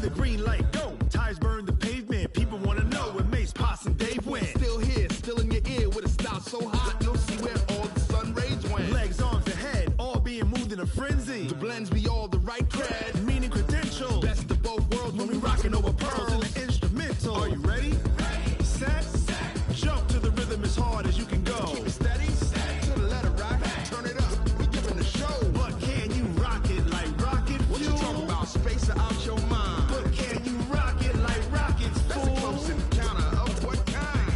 the green light, go. Tires burn the pavement, people wanna know where Mace, Pops, and Dave went. Still here, still in your ear with a style so hot, no see where all the sun rays went. Legs, arms, and head, all being moved in a frenzy. The blends be all the right cred, meaning credentials. best of both worlds When we rockin' over pearls in the instrumental. Are you ready? Set, jump to the rhythm as hard as you can go. Keep it steady, to the letter right, turn it up, we giving the show. But can you rock it like rocket fuel? What you talking about, space or out your mind? But can you rock it like rockets, That's fool? a close encounter of what kind?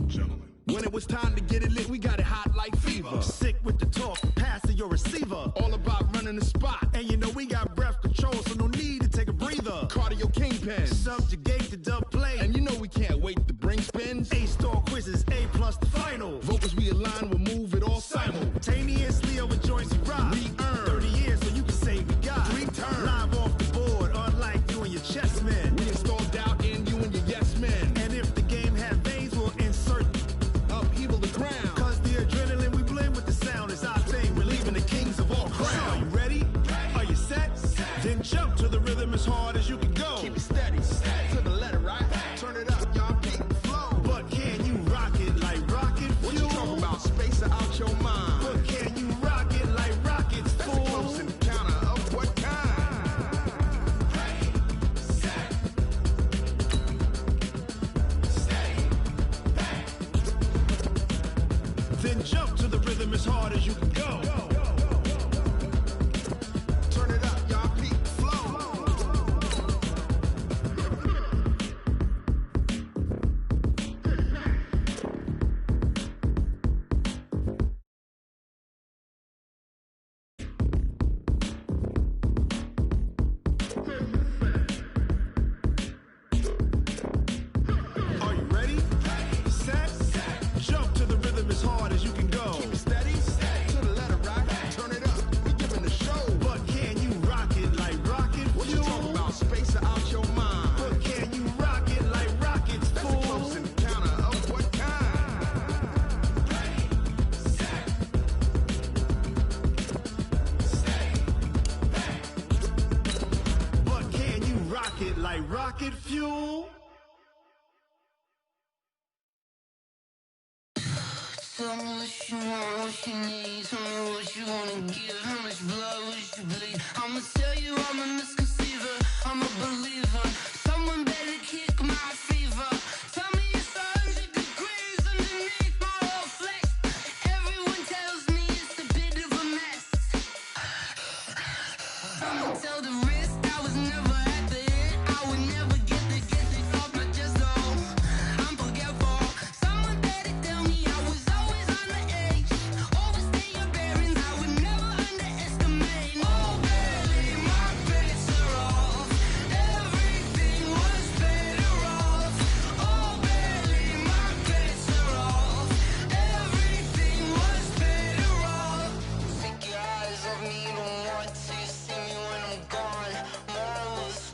Gentlemen. When it was time to get it lit, we got it hot like fever. Sick with the talk, pass to your receiver. All about running the spot, And you know we got breath control, so no need to take a breather. cardio kingpin. Subjugate the dub play. And you know we can't wait to bring spins. A-star quizzes, A plus the final. Vocals we align, we'll move it all Simultaneously over joints we rock. We earn 30 years, so you can say we got 3 turns. live off the board, unlike you and your chess men. We install doubt in you and your yes men. And if the game had veins, we'll insert. Upheaval the ground. Cause the adrenaline we blend with the sound is our thing. We're leaving the kings of all crowns. So are you ready? Are you set? Then jump to the rhythm as hard as you can go. Keep it steady, to the letter right. Turn it up, y'all keep the flow. But can you rock it like rocket fuel? What you talking about, space or out your mind? But can you rock it like rockets, That's a fool? close encounter of what kind? Then jump to the rhythm as hard as you can go. Turn it up, y'all keep the flow. Are you ready? Set, jump to the rhythm as hard as you can go. Keep it steady, to the letter right. Turn it up, we giving the show. But can you rock it like rocket What you fuel? talking about, space or out your mind? But can you rock it like rockets, That's a fool? close encounter of what kind? But can you rock it like rocket fuel? Tell me what you want, what you need. Tell me what you wanna give. How much blood would you bleed? I'ma tell you I'm a misconceiver. I'm a believer. Someone better kick my fever. Tell me it's 100 degrees underneath my whole flesh. Everyone tells me it's a bit of a mess. I'ma tell the risk I was never at the end. I would never get it off my chest. Oh, I'm forgetful. Someone better tell me I was always on the edge. Overstay your bearings, I would never underestimate. Oh, barely my bets are off. Everything was better off. Oh, barely my bets are off. Everything was better off. Take your eyes off me, don't want to see me when I'm gone. Morals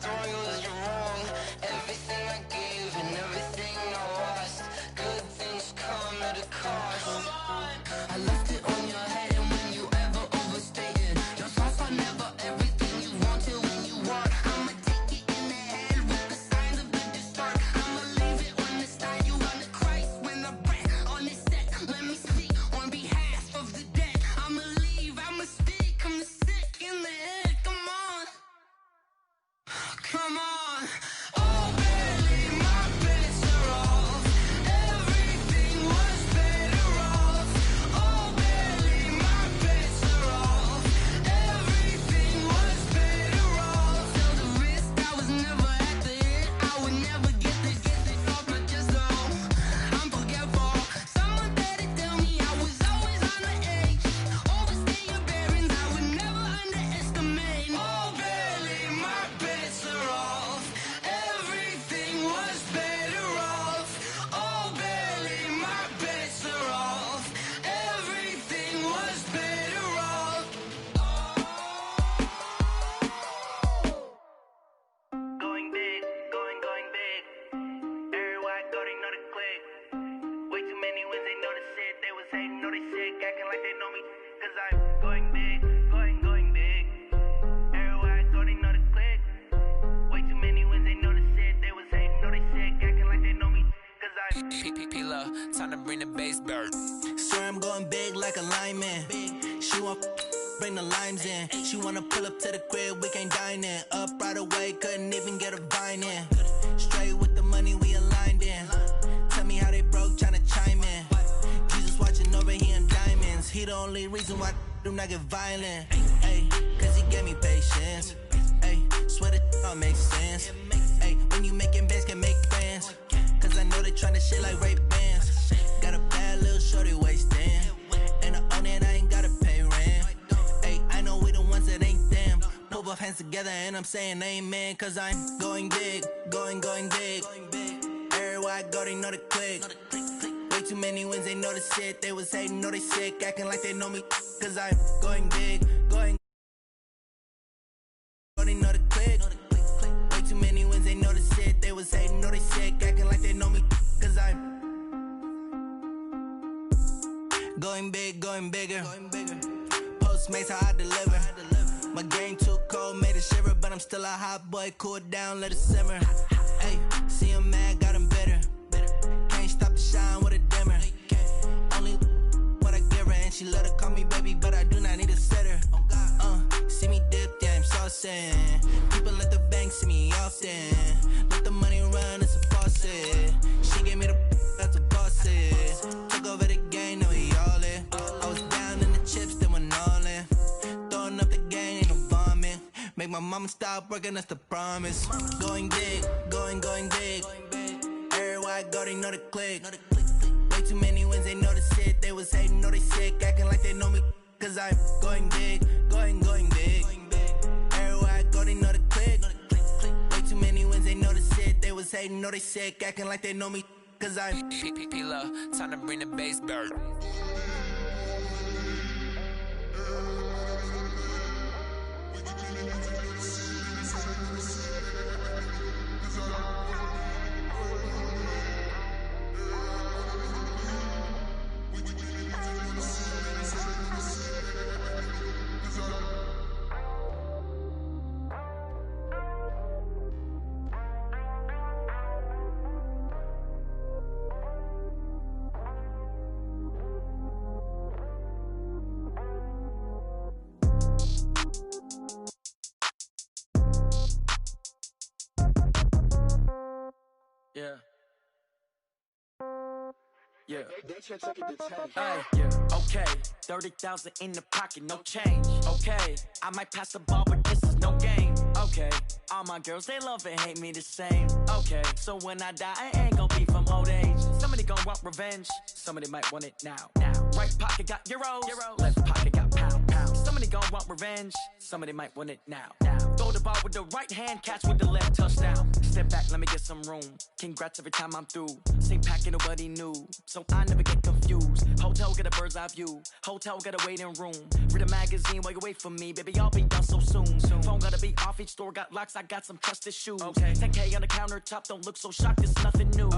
bring the bass bird. Swear I'm going big like a lineman. She want bring the limes in. She wanna pull up to the crib, we can't dine in. Up right away, couldn't even get a vine in. Straight with the money we aligned in. Tell me how they broke, tryna chime in. Jesus watching over here in diamonds. He the only reason why do not get violent. Ay, cause he gave me patience. Ay, swear that all makes sense. Ay, when you making bands, can make friends. Cause I know they tryna shit like Ray Bans. Got a bad little shorty wasting. And I own it, I ain't gotta pay rent. Ay, I know we the ones that ain't them. Pull both hands together and I'm saying amen. Cause I'm going big, going big. Everywhere I go, they know the click. Way too many wins, they know the shit. They was hating, know they sick, acting like they know me. Cause I'm going big, they know the click. Way too many wins, they know the shit. They was hating, know they sick, acting like they know me. Cause I'm going big, going bigger. Postmates how I deliver. My game too cold, made it shiver. But I'm still a hot boy, cool it down, let it simmer. Hey, see him mad, got him bitter. Can't stop the shine with a dimmer. Only what I give her, and she love to call me baby, but I do not need a sitter. See me dip, yeah, I'm saucing. People at the bank see me often. Let the money run, it's a faucet. She gave me the that's a boss it. Took over the game, now we all in. I was down in the chips, then went all in. Throwing up the game, ain't no vomit. Make my mama stop working, that's the promise. Going big, going big. Everywhere I go, they know the click. Way too many wins, they know the shit. They was hating, know they sick, acting like they know me. Cause I'm going big, going big. Everywhere I go, they know the click. Way too many wins, they know the shit. They was hating, know they sick, acting like they know me. Cause I'm P-P-P-Love, time to bring the bass bird. Yeah. Hey, yeah. Okay, 30,000 in the pocket, no change. Okay, I might pass the ball, but this is no game. Okay, all my girls, they love and hate me the same. Okay, so when I die, I ain't gon' be from old age. Somebody gon' want revenge, somebody might want it now. Right pocket got euros, left pocket got pound. Somebody gon' want revenge, somebody might want it now. Throw the ball with the right hand, catch with the left, touchdown. Step back, let me get some room. Congrats every time I'm through. Same packet, nobody knew, so I never get confused. Hotel get a bird's eye view, hotel got a waiting room. Read a magazine while you wait for me, baby, I'll be done so soon. Phone gotta be off, each store got locks, I got some trusted shoes. 10K on the countertop, don't look so shocked, it's nothing new.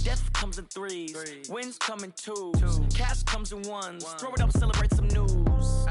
Death comes in threes, wins come in twos, cash comes in ones. Throw it up, celebrate some news.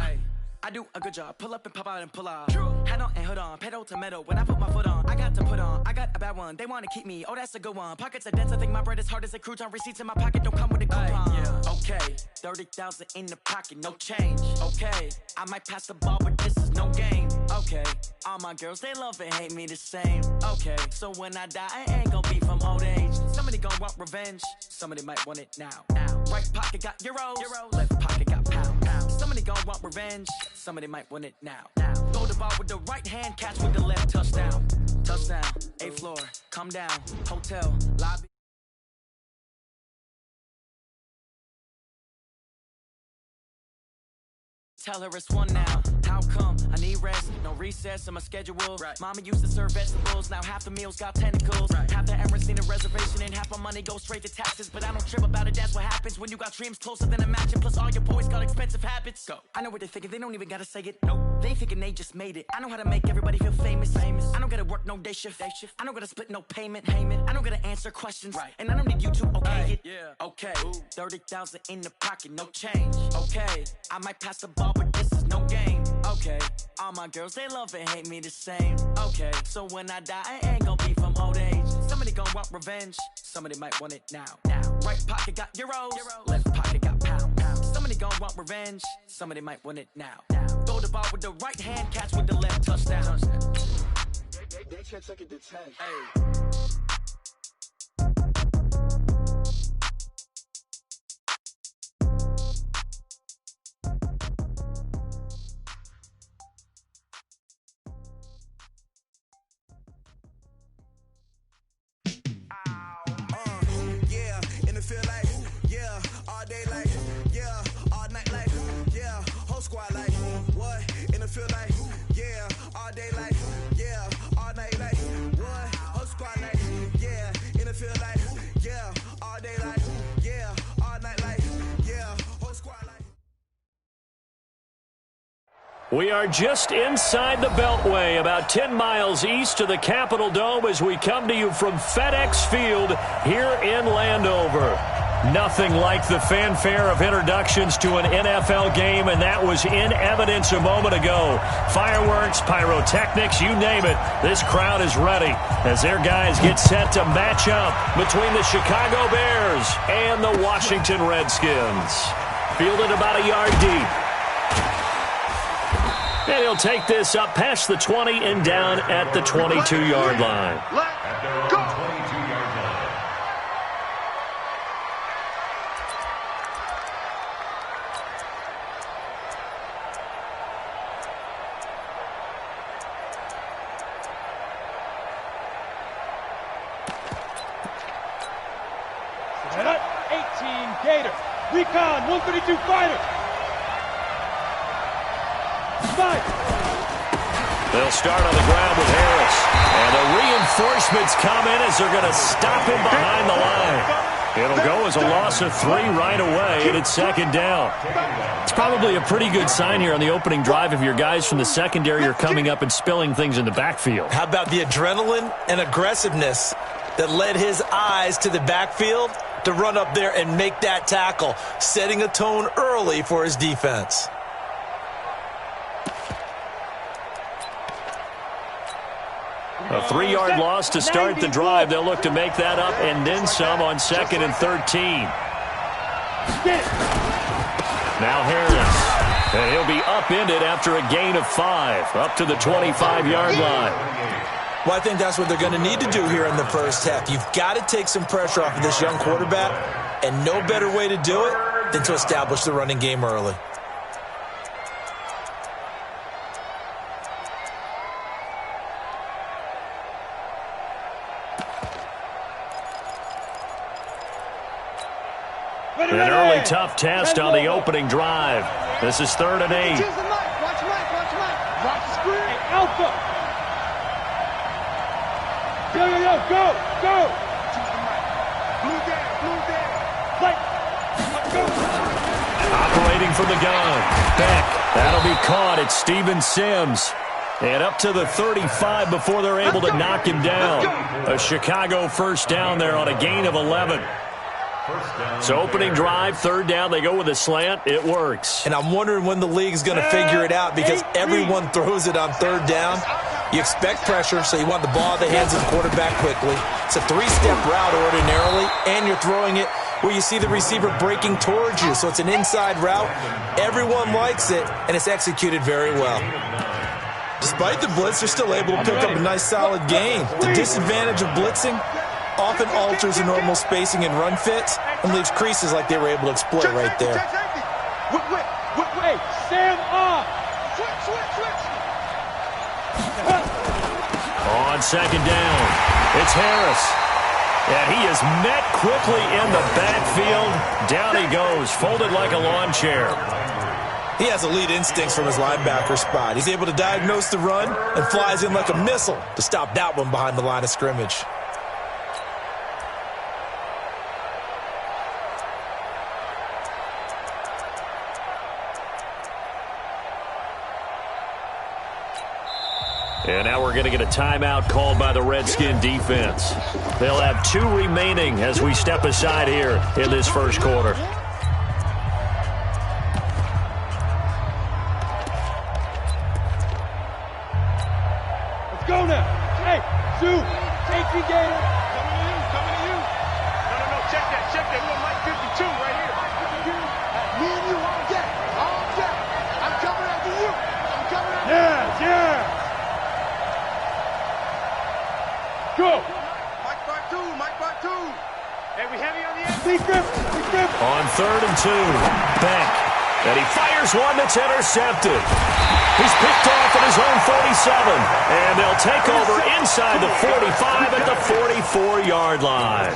I do a good job, pull up and pop out and pull out. Head on and hood on, pedal to metal. When I put my foot on, I got to put on. I got a bad one, they wanna keep me, oh that's a good one. Pockets are dense, I think my bread is hard as a crouton. Receipts in my pocket don't come with a coupon. Okay, 30,000 in the pocket, no change. Okay, I might pass the ball, but this is no game. Okay, all my girls, they love and hate me the same. Okay, so when I die, I ain't gon' be from old age. Somebody gon' want revenge, somebody might want it now. Right pocket got euros, left pocket got pound. Somebody gon' want revenge, somebody might want it now. Throw the ball with the right hand, catch with the left, touchdown. Touchdown, 8th floor, come down, hotel, lobby. Tell her it's one now. How come? I need rest, no recess in my schedule. Mama used to serve vegetables, now half the meals got tentacles. Half the errands need a reservation and half my money goes straight to taxes. But I don't trip about it, that's what happens when you got dreams closer than a mansion. Plus all your boys got expensive habits. Go. I know what they're thinking, they don't even gotta say it. Nope. They thinking they just made it. I know how to make everybody feel famous. I don't gotta work no day shift. I don't gotta split no payment. I don't gotta answer questions. And I don't need you to okay it. Okay, 30,000 in the pocket, no change. Okay, I might pass the ball, but this is no game. Okay, all my girls, they love and hate me the same. Okay, so when I die, I ain't gon' be from old age. Somebody gon' want revenge. Somebody might want it now. Right pocket got euros. Left pocket got pound. Somebody gon' want revenge. Somebody might want it now. Throw the ball with the right hand, catch with the left, touchdown. They can't take it to 10. Hey. We are just inside the Beltway, about 10 miles east of the Capitol Dome as we come to you from FedEx Field here in Landover. Nothing like the fanfare of introductions to an NFL game, and that was in evidence a moment ago. Fireworks, pyrotechnics, you name it. This crowd is ready as their guys get set to match up between the Chicago Bears and the Washington Redskins. Fielded about a yard deep. And he'll take this up past the 20 and down at the 22-yard line. Let's go! Set up, 18 Gator. Recon, 132 fighter. They'll start on the ground with Harris. And the reinforcements come in as they're going to stop him behind the line. It'll go as a loss of 3 right away, and it's second down. It's probably a pretty good sign here on the opening drive if your guys from the secondary are coming up and spilling things in the backfield. How about the adrenaline and aggressiveness that led his eyes to the backfield to run up there and make that tackle, setting a tone early for his defense. A 3-yard loss to start the drive. They'll look to make that up and then some on 2nd and 13. Now Harris. And he'll be upended after a gain of 5, up to the 25-yard line. Well, I think that's what they're going to need to do here in the first half. You've got to take some pressure off of this young quarterback, and no better way to do it than to establish the running game early. An early tough test on the opening drive. This is 3rd and 8. Watch Mike. Watch the screen. Hey, Alpha. Go. Blue down. Right. Go. Operating from the gun. Beck. That'll be caught. It's Steven Sims. And up to the 35 before they're able to knock him down. A Chicago first down there on a gain of 11. So opening drive, 3rd down, they go with a slant. It works. And I'm wondering when the league's going to figure it out because everyone throws it on 3rd down. You expect pressure, so you want the ball in the hands of the quarterback quickly. It's a 3-step route ordinarily, and you're throwing it where you see the receiver breaking towards you. So it's an inside route. Everyone likes it, and it's executed very well. Despite the blitz, they're still able to pick up a nice solid gain. The disadvantage of blitzing often alters the normal spacing and run fits and leaves creases like they were able to exploit right there. Wait, Sam off. Switch. On 2nd down, it's Harris. And he is met quickly in the backfield. Down he goes, folded like a lawn chair. He has elite instincts from his linebacker spot. He's able to diagnose the run and flies in like a missile to stop that one behind the line of scrimmage. And now we're going to get a timeout called by the Redskin defense. They'll have 2 remaining as we step aside here in this first quarter. Let's go now. Hey, Sue, take the Gator. Check that. Little light 52 right here. Me and you all day. All day. I'm coming after you. I'm coming after you. Yeah. Go. Mike part two. Hey, we heavy on the end. Be grip. On 3rd and 2, Bank. And he fires one that's intercepted. He's picked off at his own 47. And they'll take over inside the 45 at the 44-yard line.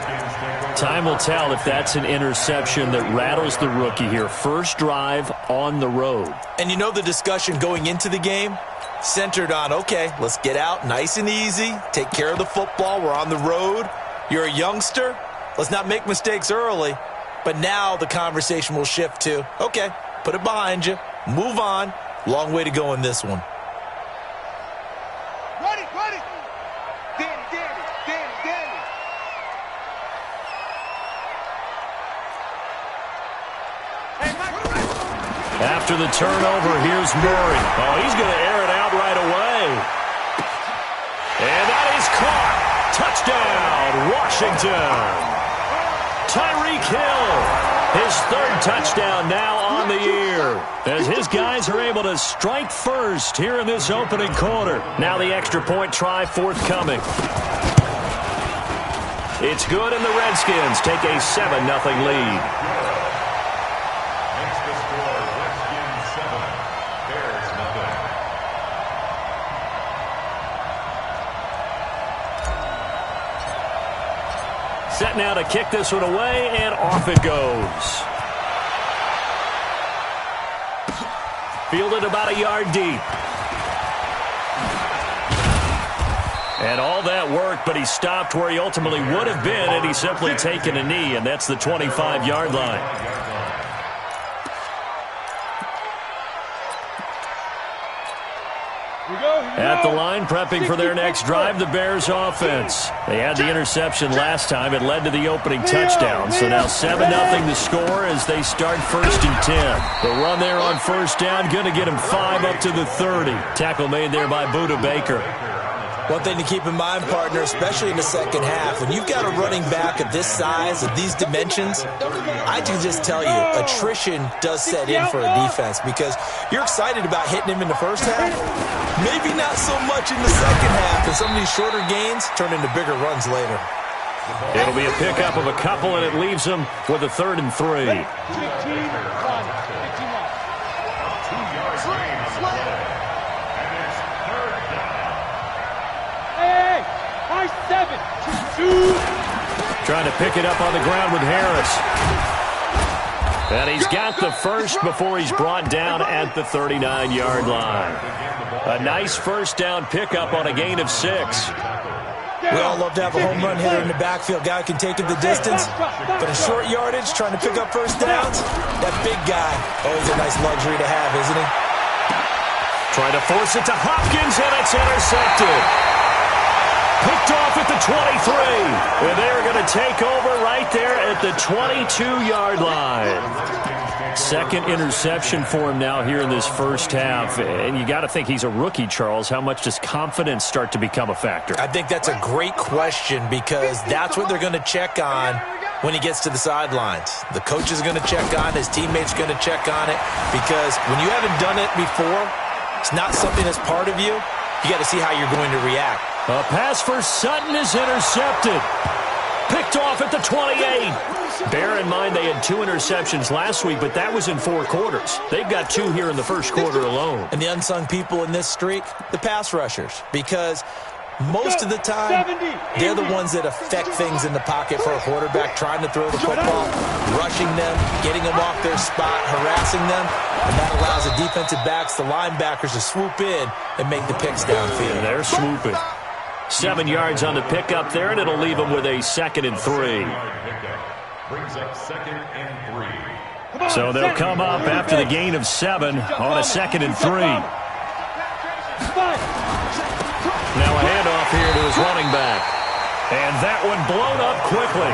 Time will tell if that's an interception that rattles the rookie here. First drive on the road. And you know the discussion going into the game? Centered on, okay, let's get out nice and easy, take care of the football, we're on the road. You're a youngster, let's not make mistakes early. But now the conversation will shift to, okay, put it behind you, move on. Long way to go in this one. Ready. Danny. After the turnover, here's Murray. Oh, he's going to air it out right away. And that is caught. Touchdown, Washington. Tyreek Hill, his 3rd touchdown now on the year, as his guys are able to strike first here in this opening quarter. Now the extra point try forthcoming. It's good, and the Redskins take a 7-0 lead. Set now to kick this one away, and off it goes. Fielded about a yard deep. And all that work, but he stopped where he ultimately would have been had he simply taken a knee, and that's the 25-yard line. At the line, prepping for their next drive, the Bears offense. They had the interception last time. It led to the opening touchdown. So now 7-0 the score as they start 1st and 10. The run there on 1st down, going to get him 5 up to the 30. Tackle made there by Buda Baker. One thing to keep in mind, partner, especially in the second half, when you've got a running back of this size, of these dimensions, I can just tell you, attrition does set in for a defense because you're excited about hitting him in the first half. Maybe not so much in the second half, and some of these shorter gains turn into bigger runs later. It'll be a pickup of a couple, and it leaves them with a 3rd and 3. 15-1. Trying to pick it up on the ground with Harris. And he's got the first before he's brought down at the 39-yard line. A nice 1st down pickup on a gain of 6. We all love to have a home run hitter in the backfield. Guy can take it the distance. But in short yardage, trying to pick up 1st downs, that big guy, always a nice luxury to have, isn't he? Trying to force it to Hopkins, and it's intercepted. Picked off at the 23. And they're going to take over right there at the 22-yard line. Second interception for him now here in this first half. And you got to think he's a rookie, Charles. How much does confidence start to become a factor? I think that's a great question because that's what they're going to check on when he gets to the sidelines. The coach is going to check on, his teammates going to check on it because when you haven't done it before, it's not something that's part of you. You got to see how you're going to react. A pass for Sutton is intercepted. Picked off at the 28. Bear in mind they had 2 interceptions last week, but that was in 4 quarters. They've got 2 here in the first quarter alone. And the unsung people in this streak, the pass rushers, because most of the time, they're the ones that affect things in the pocket for a quarterback, trying to throw the football, rushing them, getting them off their spot, harassing them, and that allows the defensive backs, the linebackers, to swoop in and make the picks downfield. And they're swooping. 7 yards on the pickup there, and it'll leave them with a 2nd and 3. Brings up 2nd and 3. So they'll come up after the gain of 7 on a 2nd and 3. Now a handoff here to his running back. And that one blown up quickly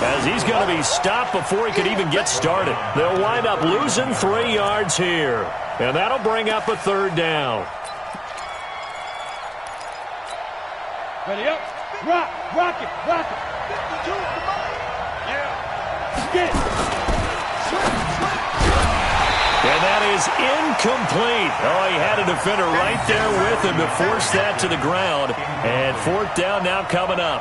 as he's going to be stopped before he could even get started. They'll wind up losing 3 yards here. And that'll bring up a 3rd down. Ready up. Rock it. Yeah. And that is incomplete. Oh, he had a defender right there with him to force that to the ground. And fourth down now coming up.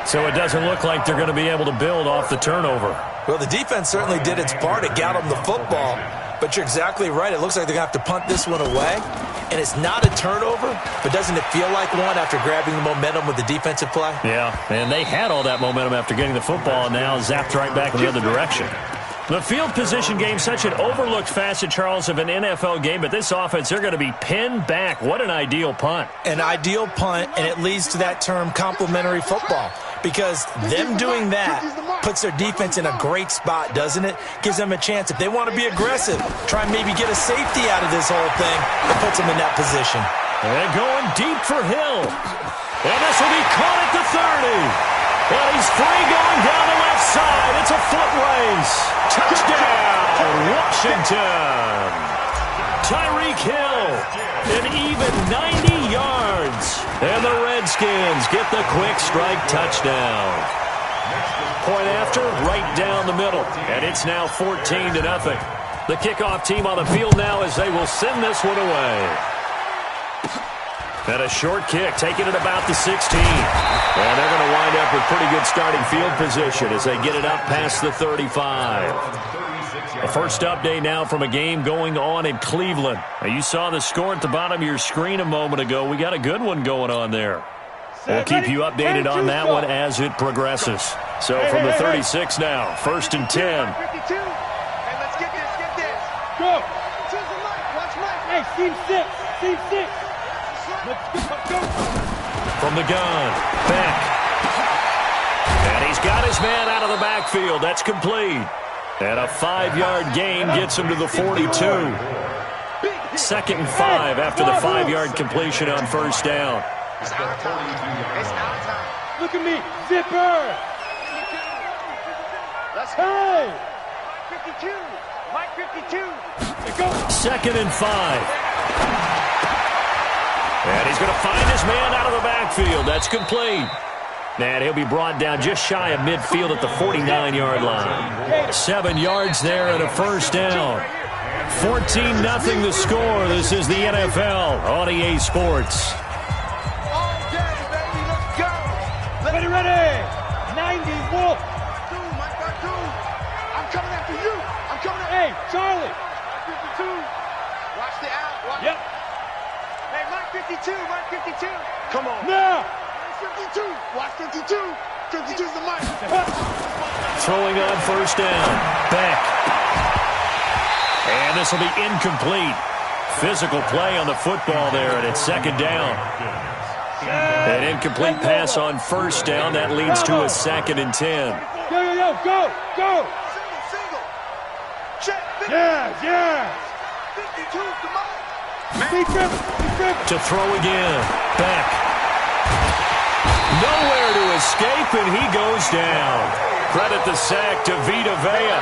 So it doesn't look like they're going to be able to build off the turnover. Well, the defense certainly did its part to got them the football. But you're exactly right. It looks like they're going to have to punt this one away. And it's not a turnover, but doesn't it feel like one after grabbing the momentum with the defensive play? Yeah, and they had all that momentum after getting the football and now zapped right back in the other direction. The field position game, such an overlooked facet, Charles, of an NFL game, but this offense, they're going to be pinned back. What an ideal punt. An ideal punt, and it leads to that term complementary football, because them doing that puts their defense in a great spot, doesn't it? Gives them a chance. If they want to be aggressive, try and maybe get a safety out of this whole thing, it puts them in that position. And going deep for Hill. And this will be caught at the 30. And he's free going down the left side. It's a foot race. Touchdown, Washington. Tyreek Hill, an even 90 yards. And the Redskins get the quick strike touchdown. Point after, right down the middle. And it's now 14-0. The kickoff team on the field now as they will send this one away. And a short kick, taking it about the 16. And they're going to wind up with pretty good starting field position as they get it up past the 35. The first update now from a game going on in Cleveland. Now, you saw the score at the bottom of your screen a moment ago. We got a good one going on there. We'll keep you updated on that one as it progresses. So from the 36 now, 1st and 10. Hey, let's get this. Go. Watch Mike. Hey, team 6. Let's go. From the gun, back. And he's got his man out of the backfield. That's complete. And a 5-yard gain gets him to the 42. 2nd and 5 after the 5-yard completion on first down. It's our time. Look at me. Zipper. Let's go. Mike 52. Let's go. 2nd and 5. And he's going to find his man out of the backfield. That's complete. And he'll be brought down just shy of midfield at the 49-yard line. 7 yards there and a first down. 14-0 the score. This is the NFL on EA Sports. All day, baby. Let's go. Ready. 90 Wolf. Mike, I'm coming after you. Hey, Charlie. 52. Watch the out. Yep. Hey, Mike 52. Come on. Now. 52. Watch 52. 52's the Mike. Throwing on first down. Back. And this will be incomplete. Physical play on the football there, and it's 2nd down. An incomplete pass on first down. That leads to a 2nd and 10. Go. Single. Check. Yeah. 52's the Mike. Big grip. To throw again. Back. Nowhere to escape, and he goes down. Credit the sack to Vita Vea.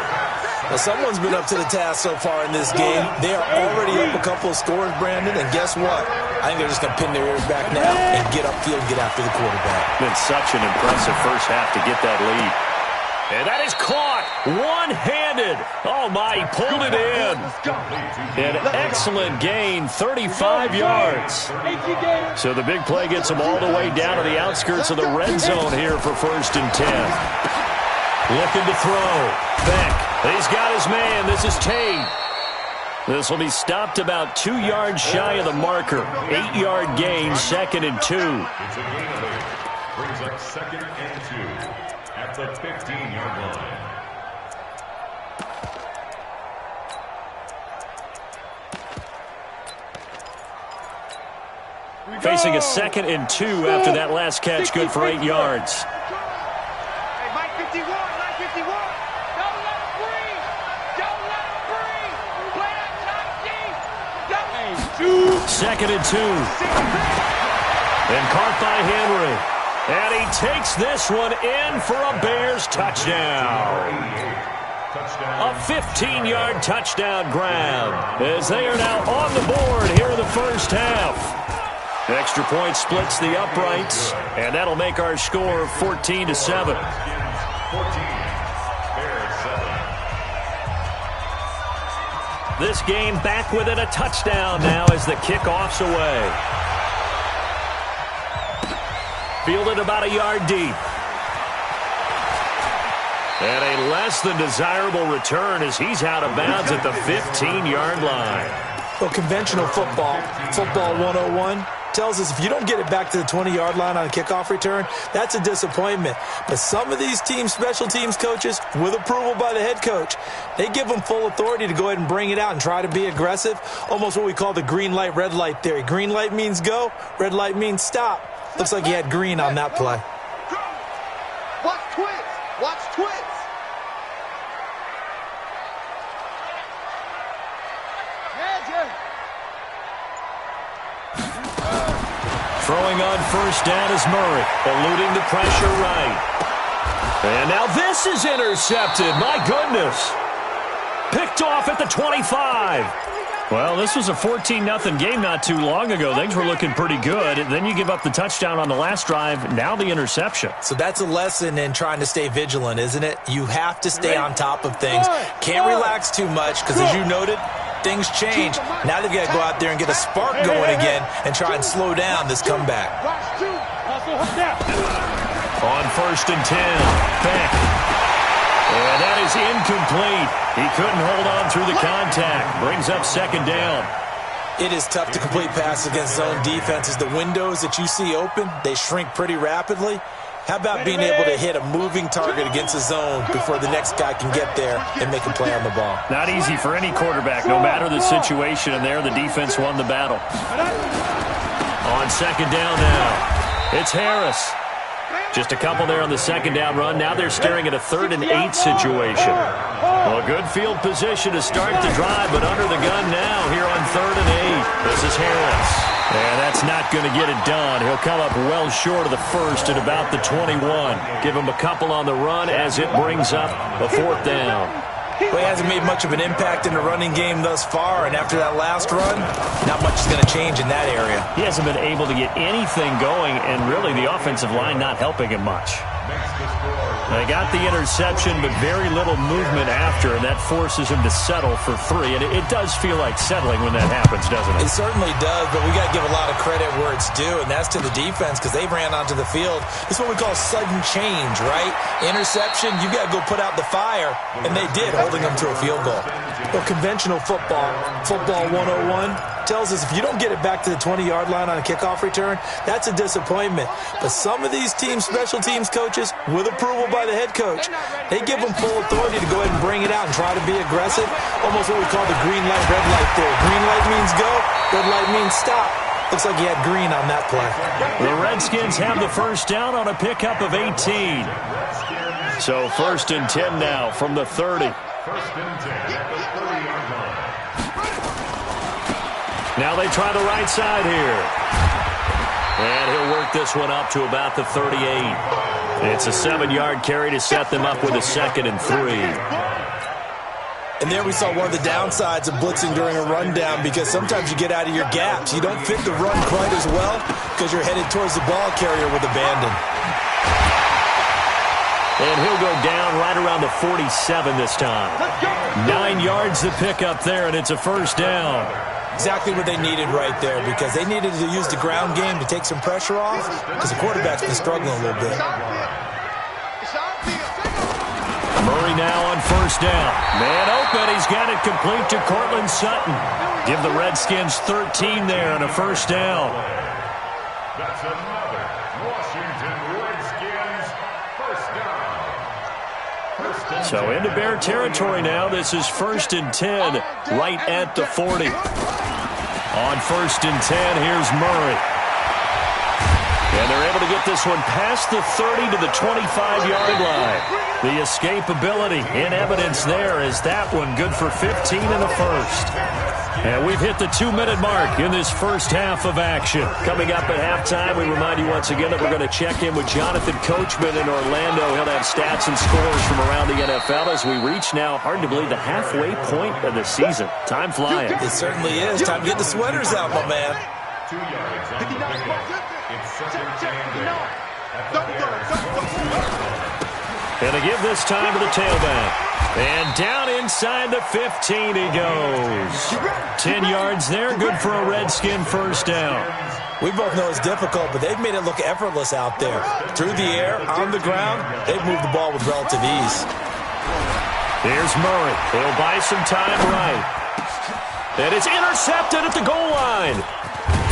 Well, someone's been up to the task so far in this game. They are already up a couple of scores, Brandon, and guess what? I think they're just going to pin their ears back now and get upfield and get after the quarterback. Been such an impressive first half to get that lead. And that is caught one-handed. Oh, my, he pulled it in. An excellent gain, 35 yards. So the big play gets him all the way down to the outskirts of the red zone here for 1st and 10. Looking to throw. Beck. He's got his man. This is Tate. This will be stopped about 2 yards shy of the marker. 8-yard gain, 2nd and 2. It's a gain of 8. Brings up 2nd and 2 at the 15-yard line. Facing a 2nd and 2 after that last catch, good for 8 yards. Hey, Mike 51. Don't let him breathe. Play that tight D. 2nd and 2. And caught by Henry. And he takes this one in for a Bears touchdown. A 15-yard touchdown grab as they are now on the board here in the first half. The extra point splits the uprights, and that'll make our score 14-7. 14. Bears This game back within a touchdown now as the kickoff's away. Fielded about a yard deep. And a less than desirable return as he's out of bounds at the 15-yard line. Well, conventional football 101, tells us if you don't get it back to the 20-yard line on a kickoff return, that's a disappointment. But some of these special teams coaches, with approval by the head coach, they give them full authority to go ahead and bring it out and try to be aggressive, almost what we call the green light, red light theory. Green light means go, red light means stop. Looks like he had green on that play. Watch twins. Watch twins. Throwing on first down is Murray, eluding the pressure right. And now this is intercepted. My goodness. Picked off at the 25. Well, this was a 14-0 game not too long ago. Things were looking pretty good. Then you give up the touchdown on the last drive. Now the interception. So that's a lesson in trying to stay vigilant, isn't it? You have to stay on top of things. Can't relax too much because, as you noted, things change. Now they've got to go out there and get a spark going again and try and slow down this comeback. On first and 10, Beck. And that is incomplete. He couldn't hold on through the contact. Brings up second down. It is tough to complete passes against zone defenses. The windows that you see open, they shrink pretty rapidly. How about being able to hit a moving target against a zone before the next guy can get there and make a play on the ball? Not easy for any quarterback, no matter the situation. And there, the defense won the battle. On second down now, it's Harris. Just a couple there on the second down run. Now they're staring at a 3rd and 8 situation. Well, good field position to start the drive, but under the gun now here on 3rd and 8. This is Harris. And that's not going to get it done. He'll come up well short of the first at about the 21. Give him a couple on the run as it brings up a 4th down. Well, he hasn't made much of an impact in the running game thus far, and after that last run, not much is going to change in that area. He hasn't been able to get anything going, and really the offensive line not helping him much. They got the interception, but very little movement after, and that forces him to settle for 3. And it does feel like settling when that happens, doesn't it? It certainly does, but we got to give a lot of credit where it's due, and that's to the defense because they ran onto the field. This is what we call sudden change, right? Interception, you got to go put out the fire, and they did, holding them to a field goal. Well, conventional football 101, tells us if you don't get it back to the 20-yard line on a kickoff return, that's a disappointment. But some of these special teams coaches, with approval by the head coach, they give them full authority to go ahead and bring it out and try to be aggressive, almost what we call the green light, red light theory. Green light means go, red light means stop. Looks like he had green on that play. The Redskins have the first down on a pickup of 18. So 1st and 10 now from the 30. 1st and 10 at the 30-yard line. Now they try the right side here. And he'll work this one up to about the 38. It's a 7-yard carry to set them up with a 2nd and 3. And there we saw one of the downsides of blitzing during a rundown because sometimes you get out of your gaps. You don't fit the run quite as well because you're headed towards the ball carrier with abandon. And he'll go down right around the 47 this time. 9 yards to pick up there, and it's a first down. Exactly what they needed right there because they needed to use the ground game to take some pressure off because the quarterback's been struggling a little bit. Murray now on first down. Man open. He's got it complete to Cortland Sutton. Give the Redskins 13 there and a first down. That's another Washington Redskins first down. So into Bear territory now. This is 1st and 10 right at the 40. On 1st and 10, here's Murray. And they're able to get this one past the 30 to the 25-yard line. The escapability in evidence there is that one good for 15 in the first. And we've hit the 2-minute mark in this first half of action. Coming up at halftime, we remind you once again that we're going to check in with Jonathan Coachman in Orlando. He'll have stats and scores from around the NFL as we reach now, hard to believe, the halfway point of the season. Time flying. It certainly is. Time to get the sweaters out, my man. 2 yards on the pickup. It's 2nd and 10 at the Bears. And they give this time to the tailback. And down inside the 15 he goes. 10 yards there, good for a Redskin first down. We both know it's difficult, but they've made it look effortless out there. Through the air, on the ground, they've moved the ball with relative ease. Here's Murray. He'll buy some time right. And it's intercepted at the goal line.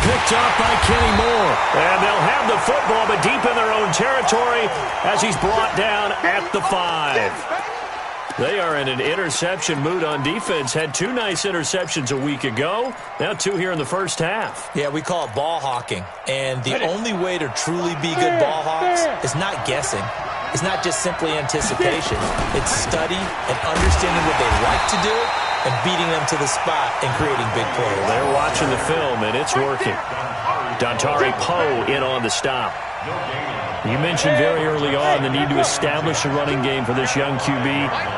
Picked off by Kenny Moore. And they'll have the football, but deep in their own territory as he's brought down at the 5. They are in an interception mood on defense. Had 2 nice interceptions a week ago. Now 2 here in the first half. Yeah, we call it ball hawking. And the only way to truly be good ball hawks is not guessing. It's not just simply anticipation. It's study and understanding what they like to do and beating them to the spot and creating big plays. They're watching the film, and it's working. Dontari Poe in on the stop. You mentioned very early on the need to establish a running game for this young QB.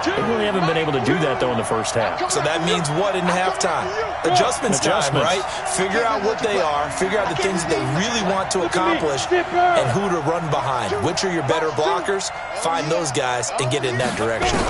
They really haven't been able to do that, though, in the first half. So that means what in halftime? Adjustments time, right? Figure out what they are, figure out the things that they really want to accomplish, and who to run behind. Which are your better blockers? Find those guys and get in that direction.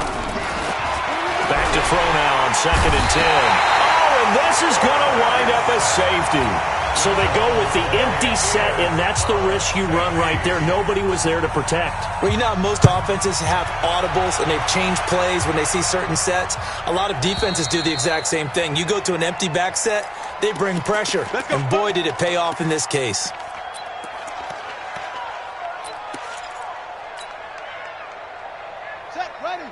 Back to throw now on 2nd and 10. Oh, and this is going to wind up as safety. So they go with the empty set, and that's the risk you run right there. Nobody was there to protect. Well, you know how most offenses have audibles, and they've changed plays when they see certain sets? A lot of defenses do the exact same thing. You go to an empty back set, they bring pressure. And boy, did it pay off in this case. Set, ready.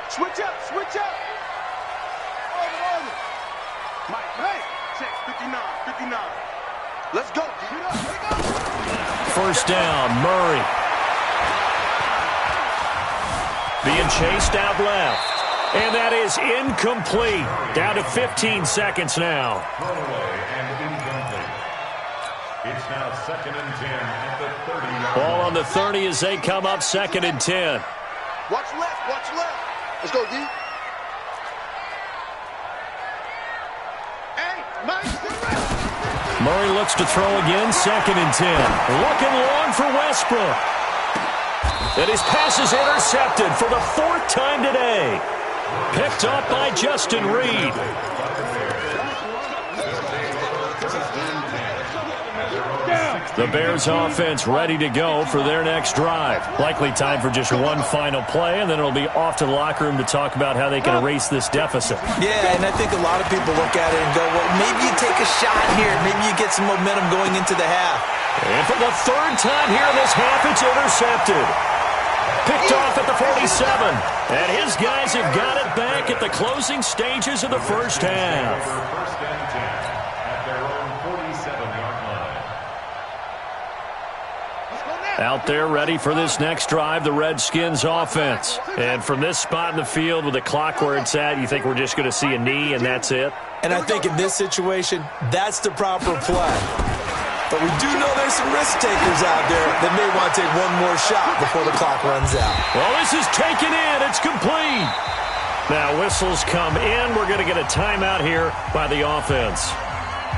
Switch up, switch up. Over. Mike, hey, check, 59. Let's go. First down, Murray. Being chased out left. And that is incomplete. Down to 15 seconds now. It's now 2nd and 10 at the 30. Ball on the 30 as they come up 2nd and 10. Watch left. Let's go, D. Murray looks to throw again, 2nd and 10. Looking long for Westbrook. And his pass is intercepted for the 4th time today. Picked up by Justin Reed. The Bears offense ready to go for their next drive. Likely time for just one final play, and then it'll be off to the locker room to talk about how they can erase this deficit. Yeah, and I think a lot of people look at it and go, well, maybe you take a shot here. Maybe you get some momentum going into the half. And for the 3rd time here in this half, it's intercepted. Picked off at the 47. And his guys have got it back at the closing stages of the first half. First and 10 at their own 47-yard line. Out there ready for this next drive, the Redskins offense. And from this spot in the field with the clock where it's at, you think we're just going to see a knee and that's it? And I think in this situation, that's the proper play. But we do know there's some risk takers out there that may want to take one more shot before the clock runs out. Well, this is taken in. It's complete. Now whistles come in. We're going to get a timeout here by the offense.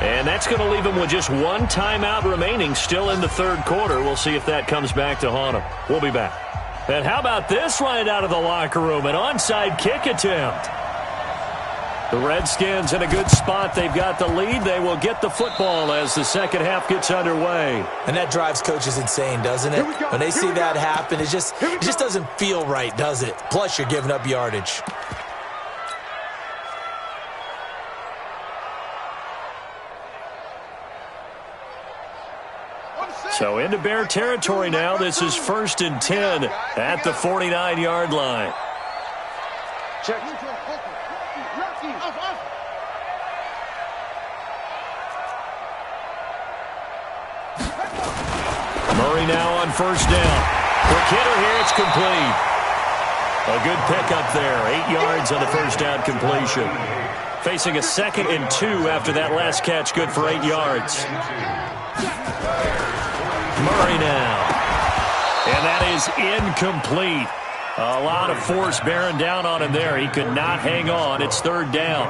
And that's going to leave them with just one timeout remaining still in the 3rd quarter. We'll see if that comes back to haunt them. We'll be back. And how about this right out of the locker room? An onside kick attempt. The Redskins in a good spot. They've got the lead. They will get the football as the second half gets underway. And that drives coaches insane, doesn't it? When they see that happen, it just doesn't feel right, does it? Plus, you're giving up yardage. So into Bear territory now. This is 1st and 10 at the 49-yard line. Check. Murray now on first down. Quick hitter here. It's complete. A good pickup there. 8 yards on the first down completion. Facing a 2nd and 2 after that last catch. Good for 8 yards. Murray now. And that is incomplete. A lot of force bearing down on him there. He could not hang on. It's 3rd down.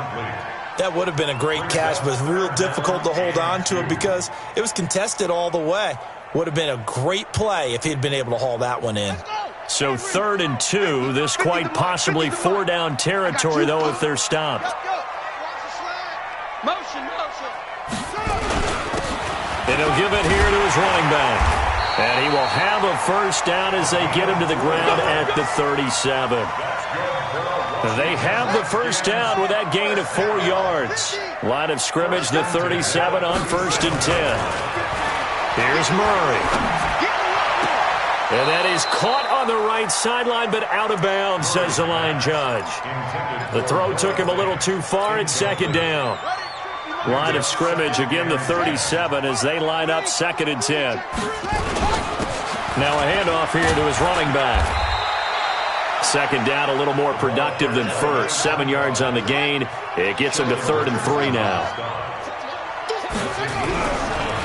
That would have been a great catch, but it's real difficult to hold on to it because it was contested all the way. Would have been a great play if he'd been able to haul that one in. So 3rd and 2. This quite possibly 4-down territory, though, if they're stopped. Motion. And he'll give it here to his running back. And he will have a first down as they get him to the ground at the 37. They have the first down with that gain of 4 yards. Line of scrimmage, the 37 on 1st and 10. Here's Murray. And that is caught on the right sideline, but out of bounds, says the line judge. The throw took him a little too far. It's 2nd down. Line of scrimmage, again the 37 as they line up 2nd and 10. Now a handoff here to his running back. 2nd down, a little more productive than first. 7 yards on the gain. It gets him to 3rd and 3 now.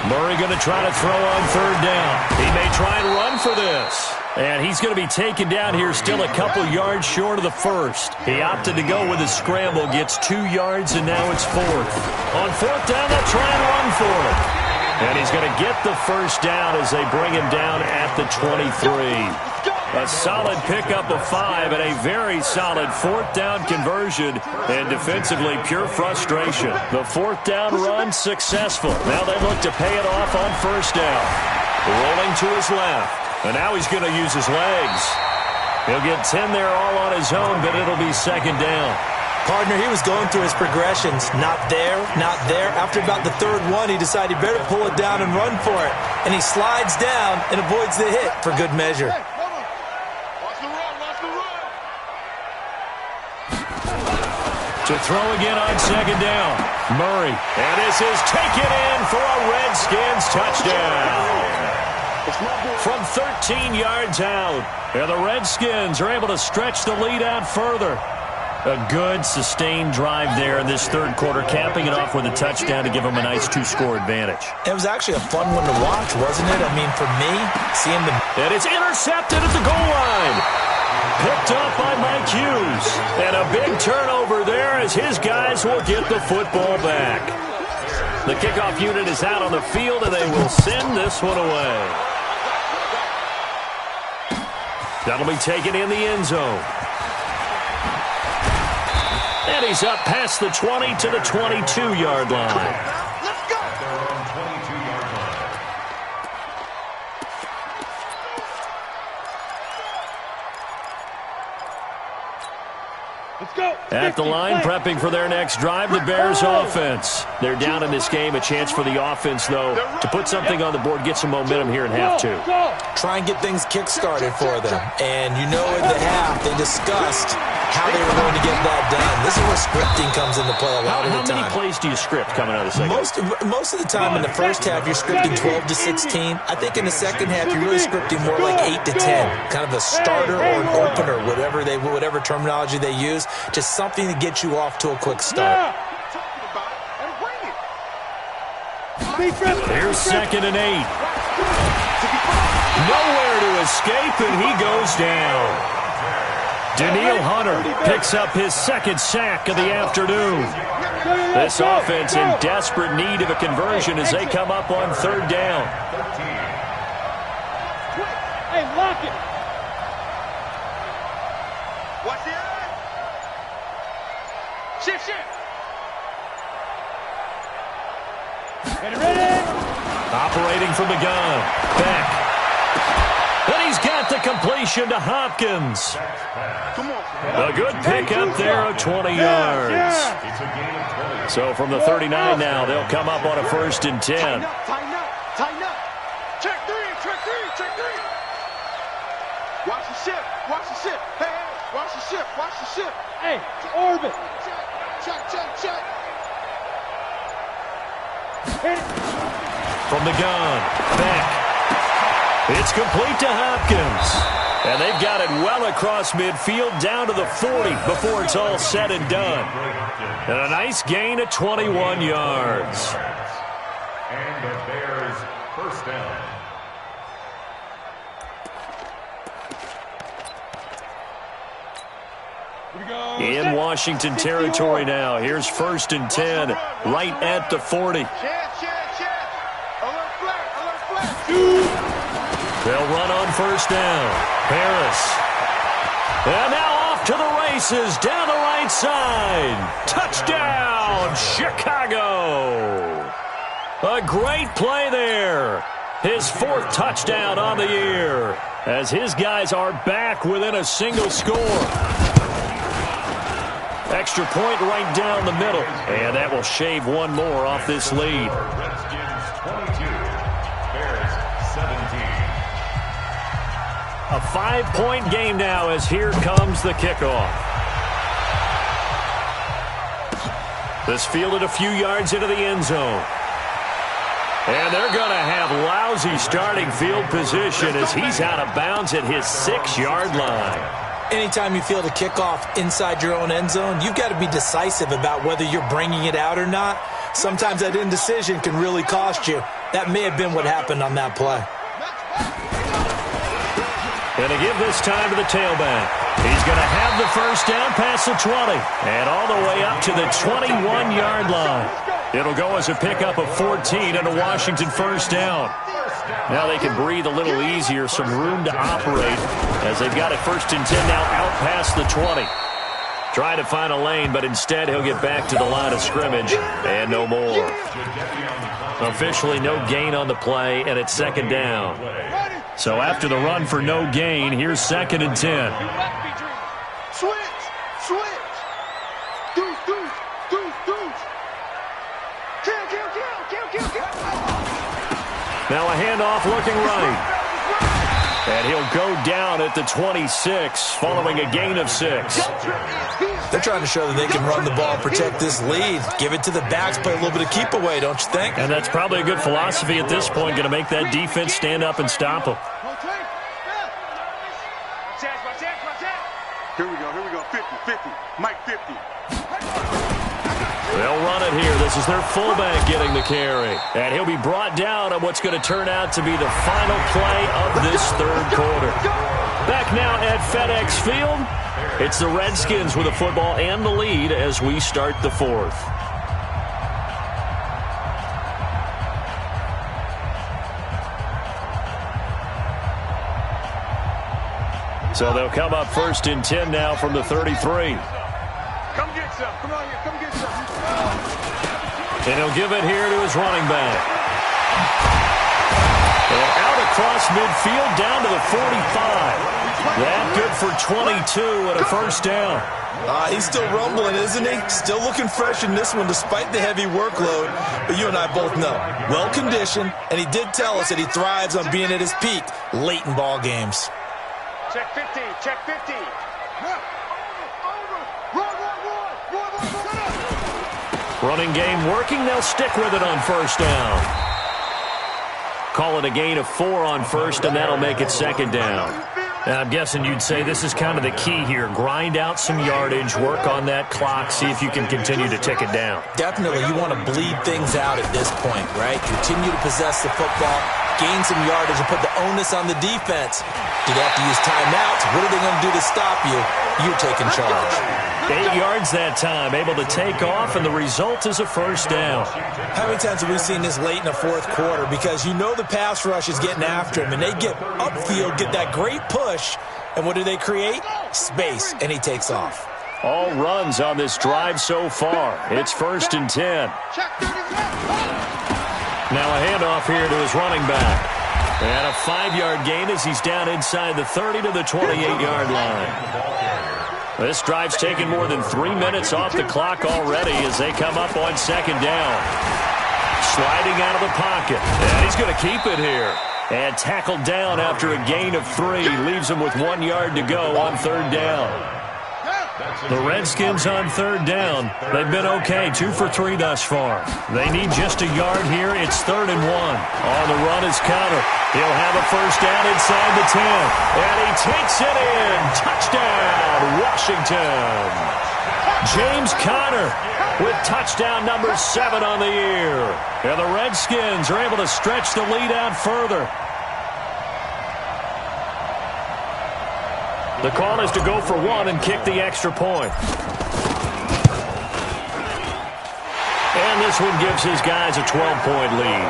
Murray going to try to throw on 3rd down. He may try and run for this. And he's going to be taken down here still a couple yards short of the first. He opted to go with a scramble, gets 2 yards, and now it's 4th. On 4th down, they'll try and run for it. And he's going to get the first down as they bring him down at the 23. A solid pickup of 5 and a very solid 4th down conversion. And defensively, pure frustration. The 4th down run successful. Now they look to pay it off on 1st down. Rolling to his left. And now he's going to use his legs. He'll get 10 there all on his own, but it'll be 2nd down. Partner, he was going through his progressions. Not there, not there. After about the 3rd one, he decided he better pull it down and run for it. And he slides down and avoids the hit for good measure. To throw again on 2nd down. Murray. And this is taken in for a Redskins touchdown. From 13 yards out. And the Redskins are able to stretch the lead out further. A good, sustained drive there in this 3rd quarter, capping it off with a touchdown to give them a nice 2-score advantage. It was actually a fun one to watch, wasn't it? I mean, for me, seeing the... And it's intercepted at the goal line. Picked up by Mike Hughes. And a big turnover there as his guys will get the football back. The kickoff unit is out on the field, and they will send this one away. That'll be taken in the end zone. And he's up past the 20 to the 22-yard line. Let's go. Let's go. At the line, prepping for their next drive, the Bears offense. They're down in this game. A chance for the offense, though, to put something on the board, get some momentum here in half 2. Try and get things kick-started for them. And you know in the half, they discussed how they were going to get that done. This is where scripting comes into play a lot of the time. How many plays do you script coming out of the second? Most of the time in the first half, you're scripting 12 to 16. I think in the second half, you're really scripting more like 8 to 10. Kind of a starter or an opener, whatever terminology they use. Just something to get you off to a quick start. Here's 2nd and 8. Nowhere to escape, and he goes down. Daniil Hunter picks up his 2nd sack of the afternoon. This offense in desperate need of a conversion as they come up on 3rd down. Hey, lock it. Watch the eye. Shift. Ready. Operating from the gun. Beck. And he's got the completion to Hopkins. A good pickup there of 20 yards. So from the 39 now, they'll come up on a 1st and 10. Tighten up. Check three. Watch the ship. Hey, watch the ship. Hey, orbit. Check. From the gun, Beck. It's complete to Hopkins. And they've got it well across midfield down to the 40 before it's all said and done. And a nice gain of 21 yards. And the Bears first down. In Washington territory now. Here's 1st and 10 right at the 40. Alert flag. They'll run on first down. Harris. And now off to the races down the right side. Touchdown, Chicago. A great play there. His 4th touchdown on the year as his guys are back within a single score. Extra point right down the middle. And that will shave one more off this lead. Redskins 22, Bears 17. A 5-point game now as here comes the kickoff. This fielded a few yards into the end zone. And they're going to have lousy starting field position as he's out of bounds at his 6-yard line. Anytime you field a kickoff inside your own end zone, you've got to be decisive about whether you're bringing it out or not. Sometimes that indecision can really cost you. That may have been what happened on that play. Going to give this time to the tailback. He's going to have the first down past the 20 and all the way up to the 21-yard line. It'll go as a pickup of 14 and a Washington first down. Now they can breathe a little easier, some room to operate as they've got it 1st and 10 now out past the 20. Try to find a lane, but instead he'll get back to the line of scrimmage and no more. Officially no gain on the play, and it's 2nd down. So after the run for no gain, here's 2nd and 10. Switch! Deuce! Kill! Now a handoff looking right. And he'll go down at the 26 following a gain of 6. They're trying to show that they can run the ball, protect this lead. Give it to the backs, play a little bit of keep away, don't you think? And that's probably a good philosophy at this point, going to make that defense stand up and stop them. Here we go. 50. Mike 50. They'll run it here. This is their fullback getting the carry. And he'll be brought down on what's going to turn out to be the final play of this 3rd quarter. Back now at FedEx Field, it's the Redskins with the football and the lead as we start the 4th. So they'll come up 1st and 10 now from the 33. Come get some. Come on here. Come get some. And he'll give it here to his running back. And out across midfield down to the 45. That good for 22 and a first down. He's still rumbling, isn't he? Still looking fresh in this one despite the heavy workload. But you and I both know, well-conditioned, and he did tell us that he thrives on being at his peak late in ball games. Check 50. Running game working. They'll stick with it on first down. Call it a gain of 4 on first, and that'll make it 2nd down. And I'm guessing you'd say this is kind of the key here. Grind out some yardage, work on that clock, see if you can continue to tick it down. Definitely. You want to bleed things out at this point, right? Continue to possess the football, gain some yardage, and put the onus on the defense. Do they have to use timeouts? What are they going to do to stop you? You're taking charge. 8 yards that time, able to take off, and the result is a first down. How many times have we seen this late in the 4th quarter? Because you know the pass rush is getting after him, and they get upfield, get that great push, and what do they create? Space, and he takes off. All runs on this drive so far. It's 1st and 10. Now a handoff here to his running back. And a 5-yard gain as he's down inside the 30 to the 28-yard line. This drive's taken more than 3 minutes off the clock already as they come up on 2nd down. Sliding out of the pocket. And he's going to keep it here. And tackled down after a gain of 3. Leaves him with 1 yard to go on 3rd down. The Redskins on 3rd down. They've been okay, 2 for 3 thus far. They need just a yard here. It's 3rd and 1. On the run is Conner. He'll have a first down inside the 10. And he takes it in. Touchdown, Washington. James Conner with touchdown number 7 on the year. And the Redskins are able to stretch the lead out further. The call is to go for 1 and kick the extra point. And this one gives his guys a 12-point lead.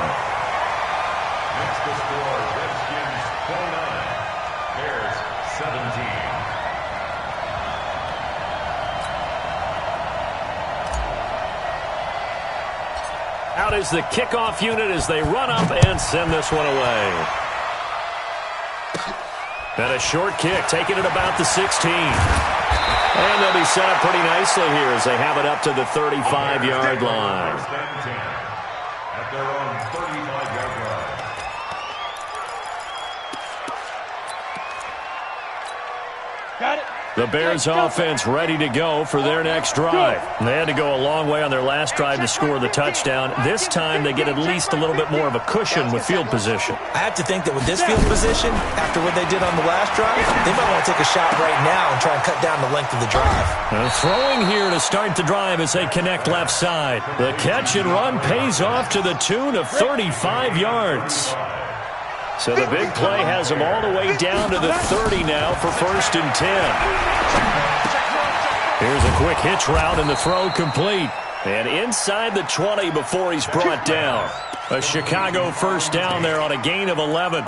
That's the score. Redskins 12, out is the kickoff unit as they run up and send this one away. And a short kick, taking it about the 16. And they'll be set up pretty nicely here as they have it up to the 35-yard line. At their own 35-yard line. Got it. The Bears offense ready to go for their next drive. They had to go a long way on their last drive to score the touchdown. This time they get at least a little bit more of a cushion with field position. I have to think that with this field position, after what they did on the last drive, they might want to take a shot right now and try and cut down the length of the drive. Throwing here to start the drive as they connect left side. The catch and run pays off to the tune of 35 yards. So the big play has them all the way down to the 30 now for 1st and 10. Here's a quick hitch route and the throw complete. And inside the 20 before he's brought down. A Chicago first down there on a gain of 11.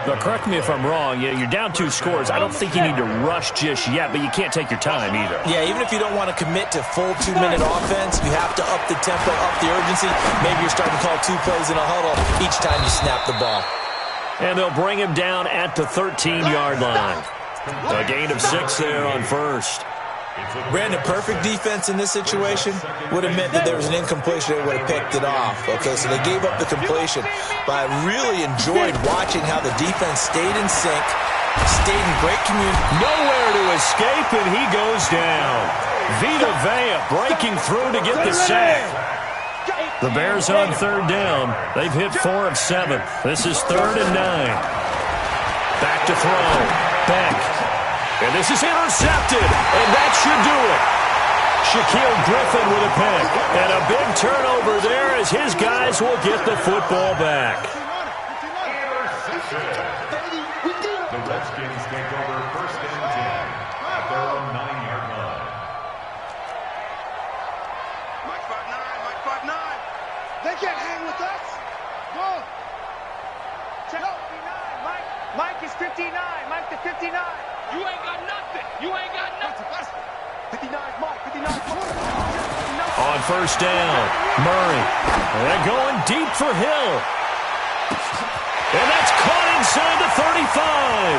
But correct me if I'm wrong, you're down 2 scores. I don't think you need to rush just yet, but you can't take your time either. Yeah, even if you don't want to commit to full 2-minute offense, you have to up the tempo, up the urgency. Maybe you're starting to call 2 plays in a huddle each time you snap the ball. And they'll bring him down at the 13-yard line. A gain of 6 there on first. Brandon, perfect defense in this situation would have meant that there was an incompletion that would have picked it off. Okay, so they gave up the completion. But I really enjoyed watching how the defense stayed in sync, stayed in great communication. Nowhere to escape, and he goes down. Vita Vea breaking through to get the sack. The Bears on 3rd down. They've hit 4 of 7. This is 3rd and 9. Back to throw. Beck. And this is intercepted. And that should do it. Shaquille Griffin with a pick. And a big turnover there as his guys will get the football back. The Redskins take over 1st and 10 at their own 9-yard line. Mike 5'9", Mike 5'9". They can't hang with us. Go. Check 59, Mike. Mike is 59. Mike the 59. You ain't got nothing. You ain't got nothing. 59 Mike. 59 Mike. On 1st down, Murray. They're going deep for Hill. And that's caught inside the 35.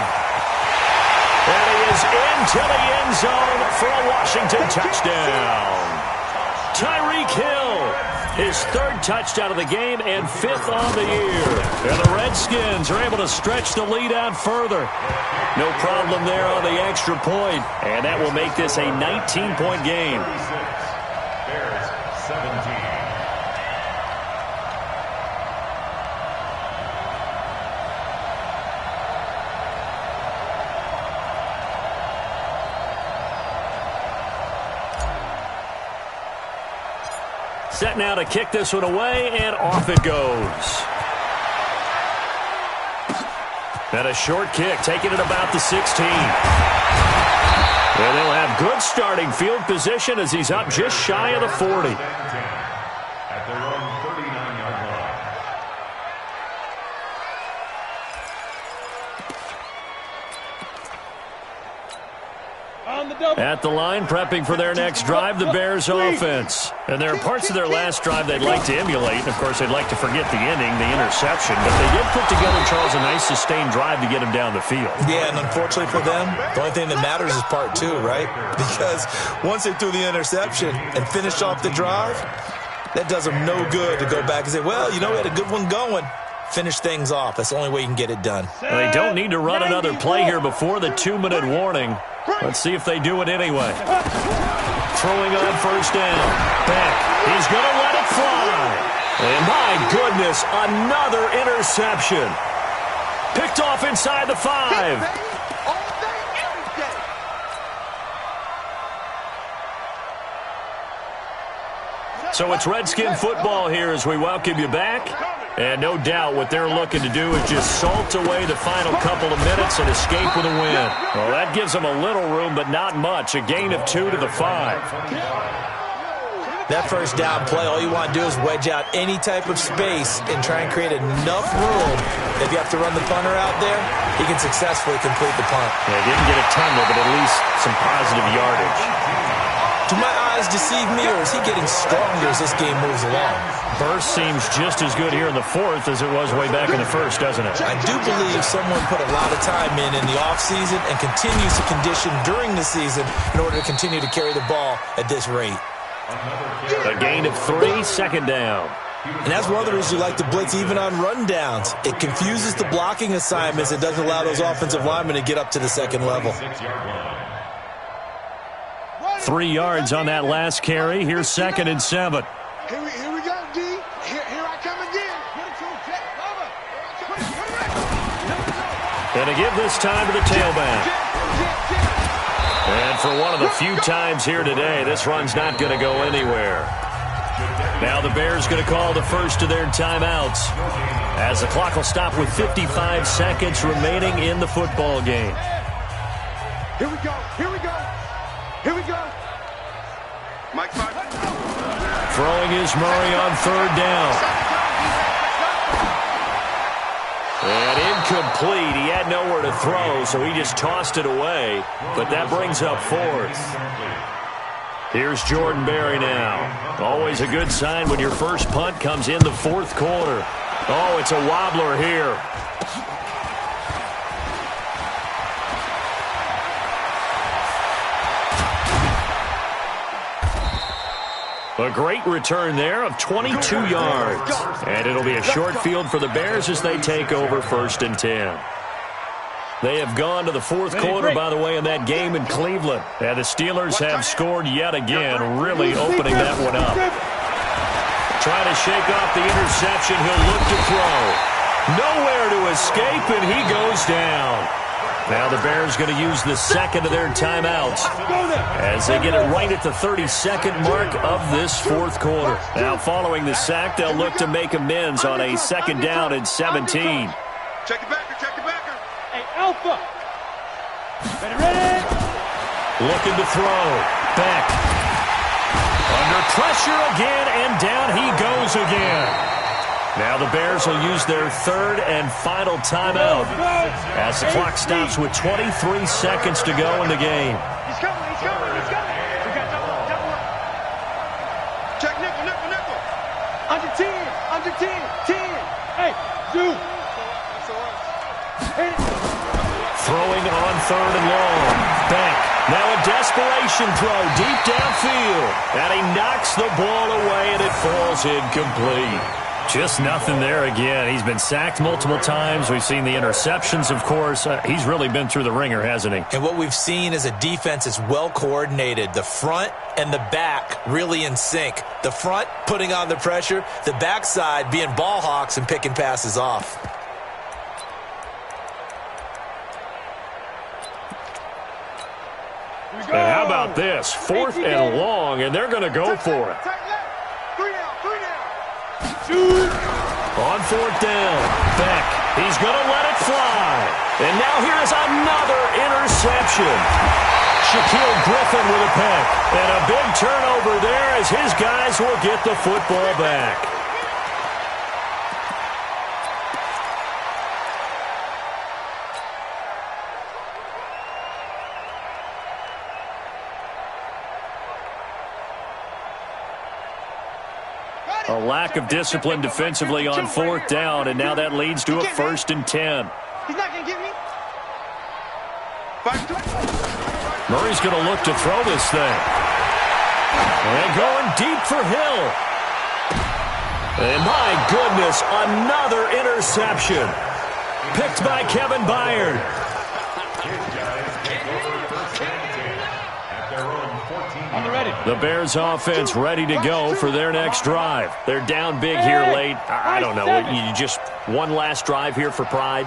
And he is into the end zone for a Washington touchdown. Tyreek Hill, his 3rd touchdown of the game and 5th on the year. And the Redskins are able to stretch the lead out further. No problem there on the extra point. And that will make this a 19-point game. Bears 17. Set now to kick this one away, and off it goes. And a short kick, taking it about the 16. And they'll have good starting field position as he's up just shy of the 40. At their own 39-yard line. At the line, prepping for their next drive, the Bears offense. And there are parts of their last drive they'd like to emulate. And, of course, they'd like to forget the inning, the interception. But they did put together, Charles, a nice sustained drive to get him down the field. Yeah, and unfortunately for them, the only thing that matters is part 2, right? Because once they threw the interception and finished off the drive, that does them no good to go back and say, well, you know, we had a good one going. Finish things off. That's the only way you can get it done. Well, they don't need to run another play here before the 2-minute warning. Let's see if they do it anyway. Throwing on 1st down. Beck. He's going to let it fly. And my goodness, another interception. Picked off inside the 5. So it's Redskin football here as we welcome you back. And no doubt what they're looking to do is just salt away the final couple of minutes and escape with a win. Well, that gives them a little room, but not much. A gain of 2 to the 5. That 1st down play, all you want to do is wedge out any type of space and try and create enough room. If you have to run the punter out there, he can successfully complete the punt. Yeah, didn't get a ton, but at least some positive yardage. To my eyes, eyes deceive me, or is he getting stronger as this game moves along? Burst seems just as good here in the fourth as it was way back in the first, doesn't it? I do believe someone put a lot of time in the offseason and continues to condition during the season in order to continue to carry the ball at this rate. A gain of 3, second down. And that's one of the reasons you like to blitz even on rundowns. It confuses the blocking assignments. It doesn't allow those offensive linemen to get up to the second level. 3 yards on that last carry. Here's 2nd and 7. Here we go, D. Here I come again. And to give this time to the tailback. And for one of the few times here today, this run's not going to go anywhere. Now the Bears going to call the first of their timeouts as the clock will stop with 55 seconds remaining in the football game. Here we go. Here we go. Here we go. Mike 5. Throwing is Murray on 3rd down. And incomplete. He had nowhere to throw, so he just tossed it away. But that brings up 4th. Here's Jordan Berry now. Always a good sign when your first punt comes in the 4th quarter. Oh, it's a wobbler here. A great return there of 22 yards. And it'll be a short field for the Bears as they take over 1st and 10. They have gone to the 4th quarter, by the way, in that game in Cleveland. And the Steelers have scored yet again, really opening that one up. Trying to shake off the interception. He'll look to throw. Nowhere to escape, and he goes down. Now the Bears going to use the 2nd of their timeouts as they get it right at the 32nd mark of this 4th quarter. Now following the sack, they'll look to make amends on a 2nd down and 17. Check the backer, check the backer. Hey, Alpha. Ready? Looking to throw. Back. Under pressure again, and down he goes again. Now the Bears will use their 3rd and final timeout as the clock stops with 23 seconds to go in the game. He's coming, he's coming, he's coming. We got double. Check nickel. Under 10, 10. Hey, Zoo. Throwing on 3rd and long. Back. Now a desperation throw deep downfield. And he knocks the ball away, and it falls incomplete. Just nothing there again. He's been sacked multiple times. We've seen the interceptions, of course. He's really been through the ringer, hasn't he? And what we've seen is a defense that's well coordinated. The front and the back really in sync. The front putting on the pressure. The backside being ball hawks and picking passes off. And how about this? 4th and long, and they're going to go for it. On 4th down, Beck. He's going to let it fly. And now here's another interception. Shaquille Griffin with a pick. And a big turnover there as his guys will get the football back. A lack of discipline defensively on 4th down, and now that leads to a 1st and 10. He's not going to get me. Murray's going to look to throw this thing. And going deep for Hill. And my goodness, another interception. Picked by Kevin Byard. The Bears offense ready to go for their next drive. They're down big here late. I don't know. You just one last drive here for pride?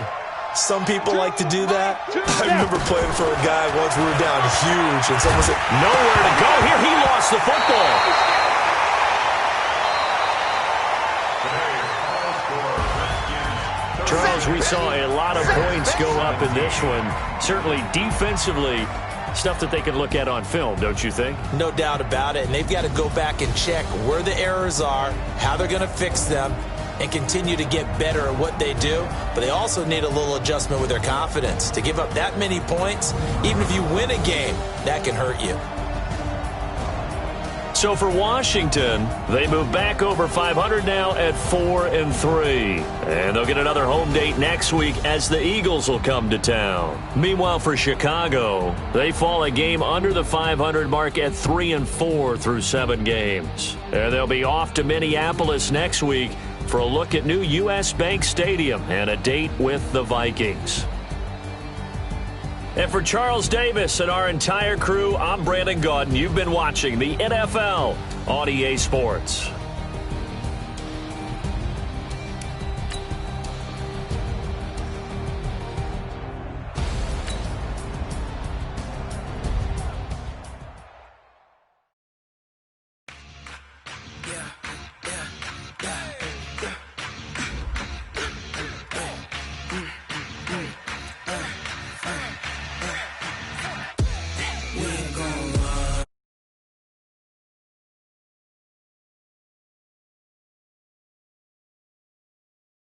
Some people like to do that. I remember playing for a guy once we were down huge, and someone said, nowhere to go. Here he lost the football. Charles, we saw a lot of points go up in this one. Certainly defensively, stuff that they can look at on film, don't you think? No doubt about it. And they've got to go back and check where the errors are, how they're going to fix them, and continue to get better at what they do. But they also need a little adjustment with their confidence. To give up that many points, even if you win a game, that can hurt you. So for Washington, they move back over 500 now at 4-3. And they'll get another home date next week as the Eagles will come to town. Meanwhile, for Chicago, they fall a game under the 500 mark at 3-4 through 7 games. And they'll be off to Minneapolis next week for a look at new U.S. Bank Stadium and a date with the Vikings. And for Charles Davis and our entire crew, I'm Brandon Gaudin. You've been watching the NFL on EA Sports.